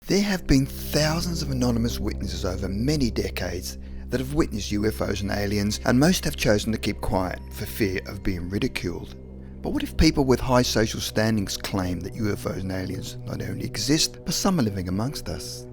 There have been thousands of anonymous witnesses over many decades that have witnessed UFOs and aliens, and most have chosen to keep quiet for fear of being ridiculed. But what if people with high social standings claim that UFOs and aliens not only exist, but some are living amongst us?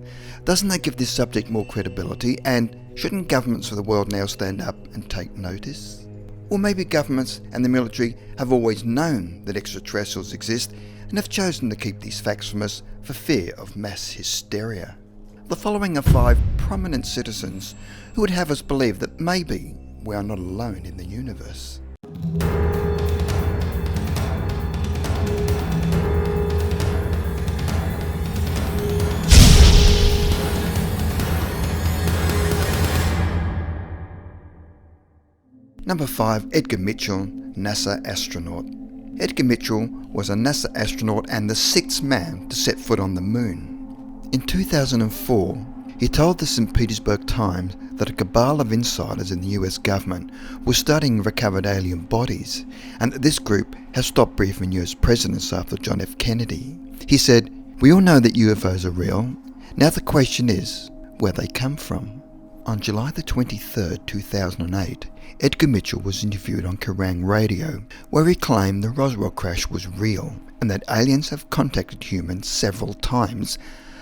Doesn't that give this subject more credibility, and shouldn't governments of the world now stand up and take notice? Or maybe governments and the military have always known that extraterrestrials exist and have chosen to keep these facts from us for fear of mass hysteria. The following are 5 prominent citizens who would have us believe that maybe we are not alone in the universe. Number 5. Edgar Mitchell, NASA astronaut. Edgar Mitchell was a NASA astronaut and the 6th man to set foot on the moon. In 2004, he told the St. Petersburg Times that a cabal of insiders in the US government was studying recovered alien bodies, and that this group has stopped briefing US presidents after John F. Kennedy. He said, "We all know that UFOs are real. Now the question is where they come from." On July the 23rd, 2008, Edgar Mitchell was interviewed on Kerrang Radio, where he claimed the Roswell crash was real and that aliens have contacted humans several times,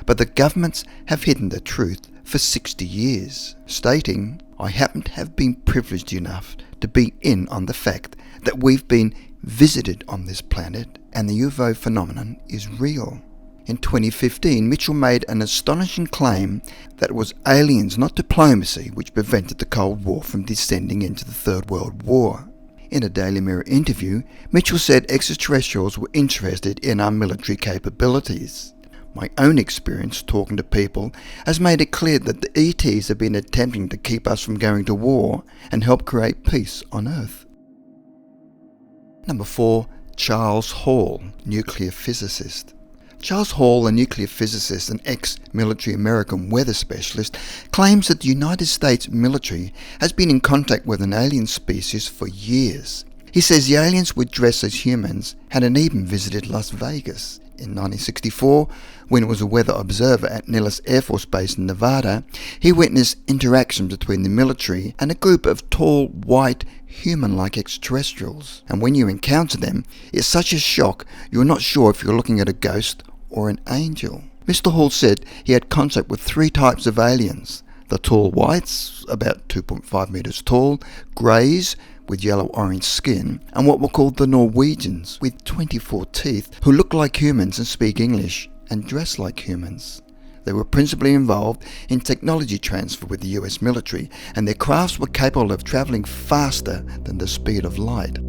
but the governments have hidden the truth for 60 years, stating, "I happen to have been privileged enough to be in on the fact that we've been visited on this planet and the UFO phenomenon is real." In 2015, Mitchell made an astonishing claim that it was aliens, not diplomacy, which prevented the Cold War from descending into the Third World War. In a Daily Mirror interview, Mitchell said extraterrestrials were interested in our military capabilities. "My own experience talking to people has made it clear that the ETs have been attempting to keep us from going to war and help create peace on Earth." Number 4. Charles Hall, nuclear physicist. Charles Hall, a nuclear physicist and ex-military American weather specialist, claims that the United States military has been in contact with an alien species for years. He says the aliens would dress as humans and had even visited Las Vegas. In 1964, when he was a weather observer at Nellis Air Force Base in Nevada, he witnessed interactions between the military and a group of tall, white, human-like extraterrestrials. And when you encounter them, it's such a shock you're not sure if you're looking at a ghost or an angel. Mr. Hall said he had contact with 3 types of aliens: the tall whites, about 2.5 meters tall, greys with yellow-orange skin, and what were called the Norwegians, with 24 teeth, who look like humans and speak English and dress like humans. They were principally involved in technology transfer with the US military, and their crafts were capable of travelling faster than the speed of light.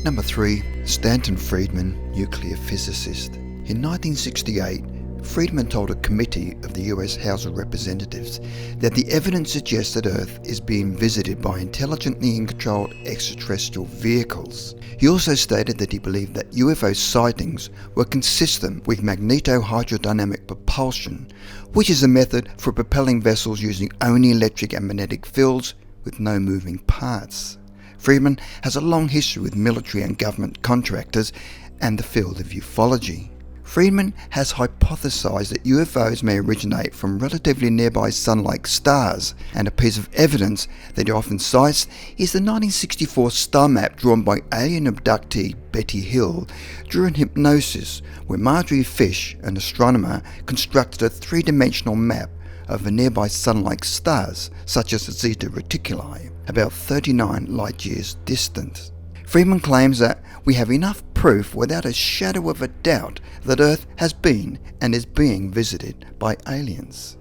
Number 3. Stanton Friedman, nuclear physicist. In 1968, Friedman told a committee of the US House of Representatives that the evidence suggests that Earth is being visited by intelligently controlled extraterrestrial vehicles. He also stated that he believed that UFO sightings were consistent with magneto-hydrodynamic propulsion, which is a method for propelling vessels using only electric and magnetic fields with no moving parts. Friedman has a long history with military and government contractors and the field of ufology. Friedman has hypothesized that UFOs may originate from relatively nearby sun-like stars, and a piece of evidence that he often cites is the 1964 star map drawn by alien abductee Betty Hill during hypnosis, where Marjorie Fish, an astronomer, constructed a 3-dimensional map of the nearby sun-like stars, such as Zeta Reticuli, about 39 light-years distant. Friedman claims that we have enough proof without a shadow of a doubt that Earth has been and is being visited by aliens.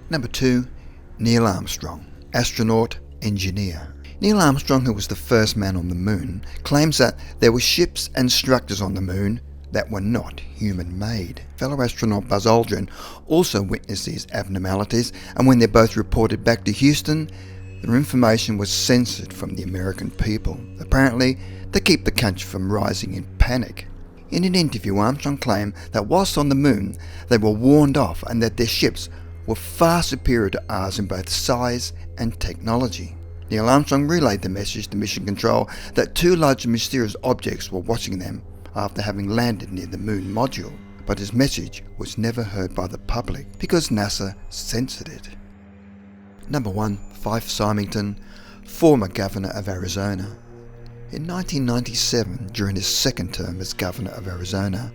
Number 2. Neil Armstrong, astronaut, engineer. Neil Armstrong, who was the first man on the moon, claims that there were ships and structures on the moon that were not human-made. Fellow astronaut Buzz Aldrin also witnessed these abnormalities, and when they both reported back to Houston, their information was censored from the American people, apparently to keep the country from rising in panic. In an interview, Armstrong claimed that whilst on the moon, they were warned off and that their ships were far superior to ours in both size and technology. Neil Armstrong relayed the message to Mission Control that 2 large mysterious objects were watching them after having landed near the moon module. but his message was never heard by the public because NASA censored it. Number 1. Fife Symington, former Governor of Arizona. In 1997, during his second term as Governor of Arizona,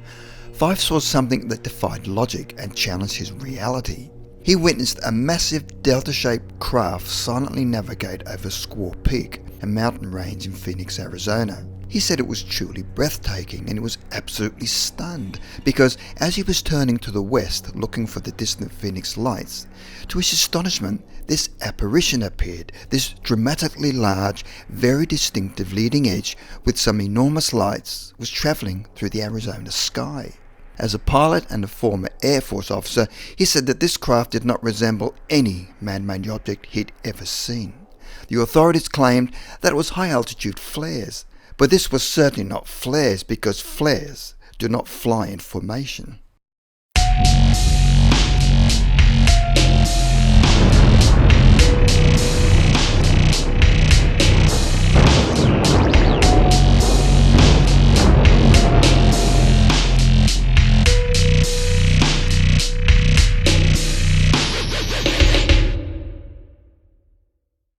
Fife saw something that defied logic and challenged his reality. He witnessed a massive delta-shaped craft silently navigate over Squaw Peak, a mountain range in Phoenix, Arizona. He said it was truly breathtaking, and he was absolutely stunned because as he was turning to the west looking for the distant Phoenix lights, to his astonishment this apparition appeared, this dramatically large, very distinctive leading edge with some enormous lights was travelling through the Arizona sky. As a pilot and a former Air Force officer, he said that this craft did not resemble any man-made object he'd ever seen. The authorities claimed that it was high-altitude flares, but this was certainly not flares because flares do not fly in formation.